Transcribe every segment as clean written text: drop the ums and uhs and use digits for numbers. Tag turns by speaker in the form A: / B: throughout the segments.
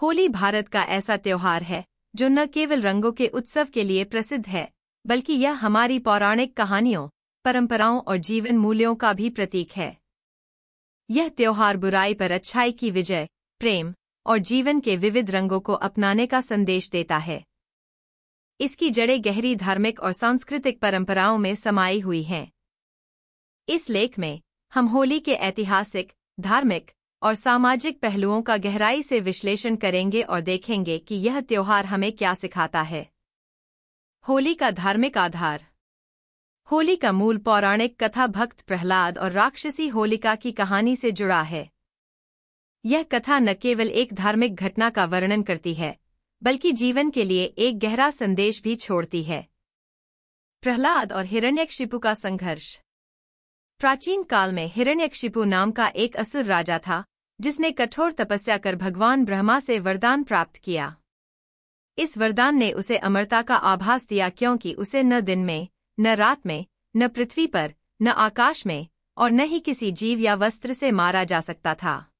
A: होली भारत का ऐसा त्योहार है जो न केवल रंगों के उत्सव के लिए प्रसिद्ध है, बल्कि यह हमारी पौराणिक कहानियों, परंपराओं और जीवन मूल्यों का भी प्रतीक है। यह त्योहार बुराई पर अच्छाई की विजय, प्रेम और जीवन के विविध रंगों को अपनाने का संदेश देता है। इसकी जड़ें गहरी धार्मिक और सांस्कृतिक परंपराओं में समाई हुई हैं। इस लेख में हम होली के ऐतिहासिक, धार्मिक और सामाजिक पहलुओं का गहराई से विश्लेषण करेंगे और देखेंगे कि यह त्योहार हमें क्या सिखाता है। होली का धार्मिक आधार। होली का मूल पौराणिक कथा भक्त प्रहलाद और राक्षसी होलिका की कहानी से जुड़ा है। यह कथा न केवल एक धार्मिक घटना का वर्णन करती है, बल्कि जीवन के लिए एक गहरा संदेश भी छोड़ती है। प्रहलाद और हिरण्यकशिपु का संघर्ष। प्राचीन काल में हिरण्यकशिपु नाम का एक असुर राजा था, जिसने कठोर तपस्या कर भगवान ब्रह्मा से वरदान प्राप्त किया। इस वरदान ने उसे अमरता का आभास दिया, क्योंकि उसे न दिन में, न रात में, न पृथ्वी पर, न आकाश में और न ही किसी जीव या वस्त्र से मारा जा सकता था।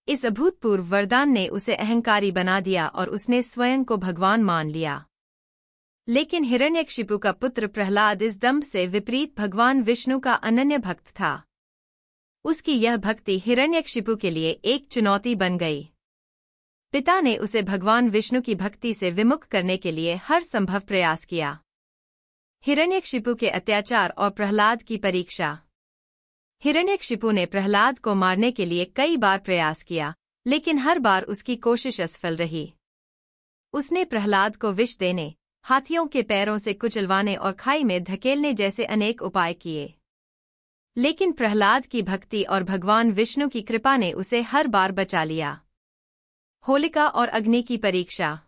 A: इस अभूतपूर्व वरदान ने उसे अहंकारी बना दिया और उसने स्वयं को भगवान मान लिया। लेकिन हिरण्यकशिपु का पुत्र प्रहलाद इस दंभ से विपरीत भगवान विष्णु का अनन्य भक्त था। उसकी यह भक्ति हिरण्यकशिपु के लिए एक चुनौती बन गई। पिता ने उसे भगवान विष्णु की भक्ति से विमुख करने के लिए हर संभव प्रयास किया। हिरण्यकशिपु के अत्याचार और प्रहलाद की परीक्षा। हिरण्यकशिपु ने प्रहलाद को मारने के लिए कई बार प्रयास किया, लेकिन हर बार उसकी कोशिश असफल रही। उसने प्रहलाद को विष देने, हाथियों के पैरों से कुचलवाने और खाई में धकेलने जैसे अनेक उपाय किए। लेकिन प्रहलाद की भक्ति और भगवान विष्णु की कृपा ने उसे हर बार बचा लिया। होलिका और अग्नि की परीक्षा।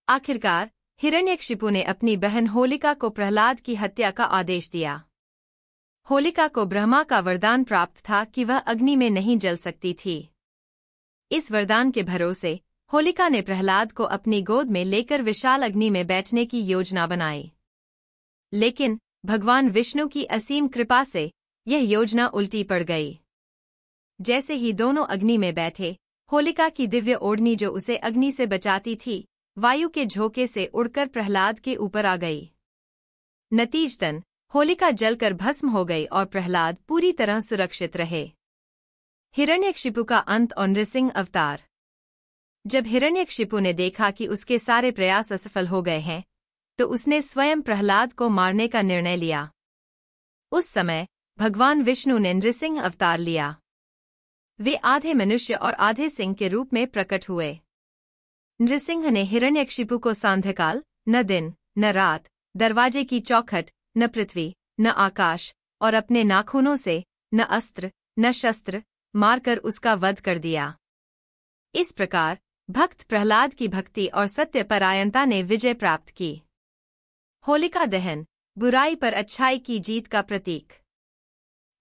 A: आखिरकार हिरण्यकशिपु ने अपनी बहन होलिका को प्रहलाद की हत्या का आदेश दिया। होलिका को ब्रह्मा का वरदान प्राप्त था कि वह अग्नि में नहीं जल सकती थी। इस वरदान के भरोसे होलिका ने प्रहलाद को अपनी गोद में लेकर विशाल अग्नि में बैठने की योजना बनाई। लेकिन भगवान विष्णु की असीम कृपा से यह योजना उल्टी पड़ गई। जैसे ही दोनों अग्नि में बैठे, होलिका की दिव्य ओढ़नी जो उसे अग्नि से बचाती थी, वायु के झोंके से उड़कर प्रहलाद के ऊपर आ गई। नतीजतन होलिका जलकर भस्म हो गई और प्रहलाद पूरी तरह सुरक्षित रहे। हिरण्यकशिपु का अंत और नृसिंह अवतार। जब हिरण्यकशिपु ने देखा कि उसके सारे प्रयास असफल हो गए हैं, तो उसने स्वयं प्रहलाद को मारने का निर्णय लिया। उस समय भगवान विष्णु ने नृसिंह अवतार लिया। वे आधे मनुष्य और आधे सिंह के रूप में प्रकट हुए। नृसिंह ने हिरण्यकशिपु को सांध्यकाल, न दिन, न रात, दरवाजे की चौखट, न पृथ्वी, न आकाश और अपने नाखूनों से, न अस्त्र, न शस्त्र, मारकर उसका वध कर दिया। इस प्रकार भक्त प्रहलाद की भक्ति और सत्यपरायणता ने विजय प्राप्त की। होलिका दहन, बुराई पर अच्छाई की जीत का प्रतीक।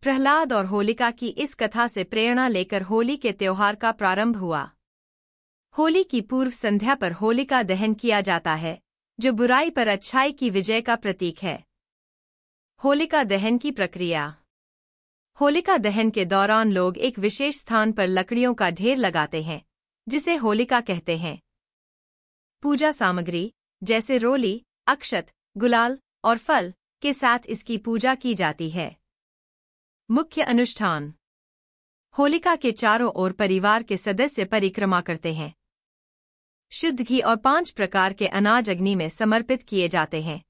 A: प्रहलाद और होलिका की इस कथा से प्रेरणा लेकर होली के त्योहार का प्रारंभ हुआ। होली की पूर्व संध्या पर होलिका दहन किया जाता है, जो बुराई पर अच्छाई की विजय का प्रतीक है। होलिका दहन की प्रक्रिया। होलिका दहन के दौरान लोग एक विशेष स्थान पर लकड़ियों का ढेर लगाते हैं, जिसे होलिका कहते हैं। पूजा सामग्री जैसे रोली, अक्षत, गुलाल और फल के साथ इसकी पूजा की जाती है। मुख्य अनुष्ठान। होलिका के चारों ओर परिवार के सदस्य परिक्रमा करते हैं। शुद्ध घी और 5 प्रकार के अनाज अग्नि में समर्पित किए जाते हैं।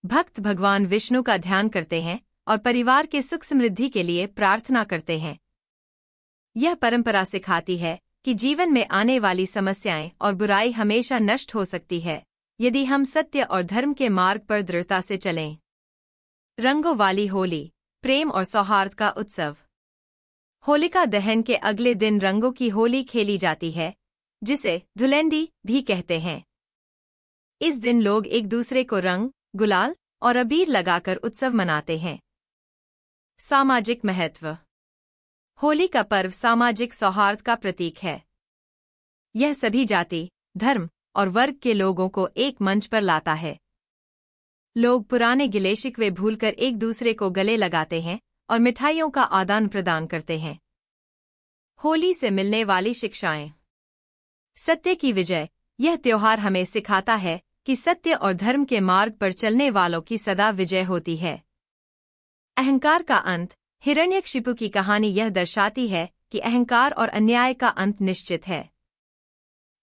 A: भक्त भगवान विष्णु का ध्यान करते हैं और परिवार के सुख समृद्धि के लिए प्रार्थना करते हैं। यह परंपरा सिखाती है कि जीवन में आने वाली समस्याएं और बुराई हमेशा नष्ट हो सकती है, यदि हम सत्य और धर्म के मार्ग पर दृढ़ता से चलें। रंगों वाली होली, प्रेम और सौहार्द का उत्सव। होलिका दहन के अगले दिन रंगों की होली खेली जाती है, जिसे धुलेंडी भी कहते हैं। इस दिन लोग एक दूसरे को रंग, गुलाल और अबीर लगाकर उत्सव मनाते हैं। सामाजिक महत्व। होली का पर्व सामाजिक सौहार्द का प्रतीक है। यह सभी जाति, धर्म और वर्ग के लोगों को एक मंच पर लाता है। लोग पुराने गिले शिकवे भूलकर एक दूसरे को गले लगाते हैं और मिठाइयों का आदान प्रदान करते हैं। होली से मिलने वाली शिक्षाएं। सत्य की विजय। यह त्योहार हमें सिखाता है कि सत्य और धर्म के मार्ग पर चलने वालों की सदा विजय होती है। अहंकार का अंत। हिरण्यकशिपु की कहानी यह दर्शाती है कि अहंकार और अन्याय का अंत निश्चित है।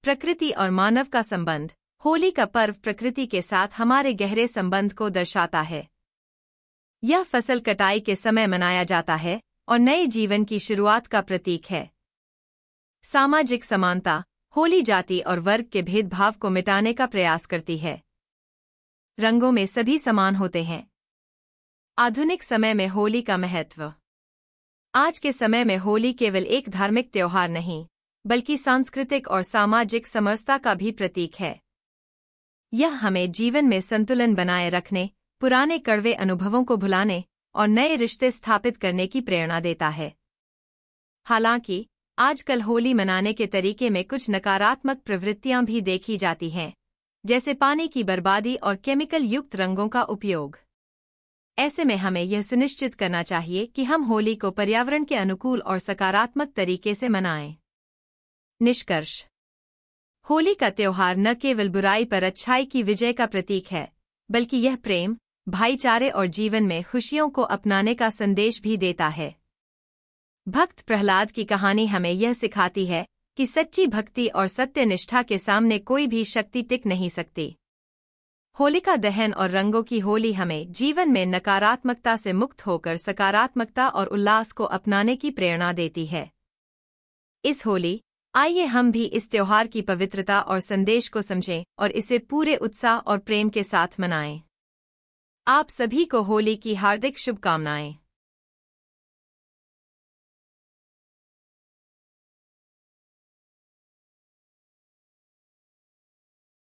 A: प्रकृति और मानव का संबंध। होली का पर्व प्रकृति के साथ हमारे गहरे संबंध को दर्शाता है। यह फसल कटाई के समय मनाया जाता है और नए जीवन की शुरुआत का प्रतीक है। सामाजिक समानता। होली जाति और वर्ग के भेदभाव को मिटाने का प्रयास करती है। रंगों में सभी समान होते हैं। आधुनिक समय में होली का महत्व। आज के समय में होली केवल एक धार्मिक त्योहार नहीं, बल्कि सांस्कृतिक और सामाजिक समरसता का भी प्रतीक है। यह हमें जीवन में संतुलन बनाए रखने, पुराने कड़वे अनुभवों को भुलाने और नए रिश्ते स्थापित करने की प्रेरणा देता है। हालांकि आजकल होली मनाने के तरीके में कुछ नकारात्मक प्रवृत्तियां भी देखी जाती हैं, जैसे पानी की बर्बादी और केमिकल युक्त रंगों का उपयोग। ऐसे में हमें यह सुनिश्चित करना चाहिए कि हम होली को पर्यावरण के अनुकूल और सकारात्मक तरीके से मनाएं। निष्कर्ष। होली का त्योहार न केवल बुराई पर अच्छाई की विजय का प्रतीक है, बल्कि यह प्रेम, भाईचारे और जीवन में खुशियों को अपनाने का संदेश भी देता है। भक्त प्रहलाद की कहानी हमें यह सिखाती है कि सच्ची भक्ति और सत्य निष्ठा के सामने कोई भी शक्ति टिक नहीं सकती। होलिका दहन और रंगों की होली हमें जीवन में नकारात्मकता से मुक्त होकर सकारात्मकता और उल्लास को अपनाने की प्रेरणा देती है। इस होली, आइए हम भी इस त्योहार की पवित्रता और संदेश को समझें और इसे पूरे उत्साह और प्रेम के साथ मनाएं। आप सभी को होली की हार्दिक शुभकामनाएं।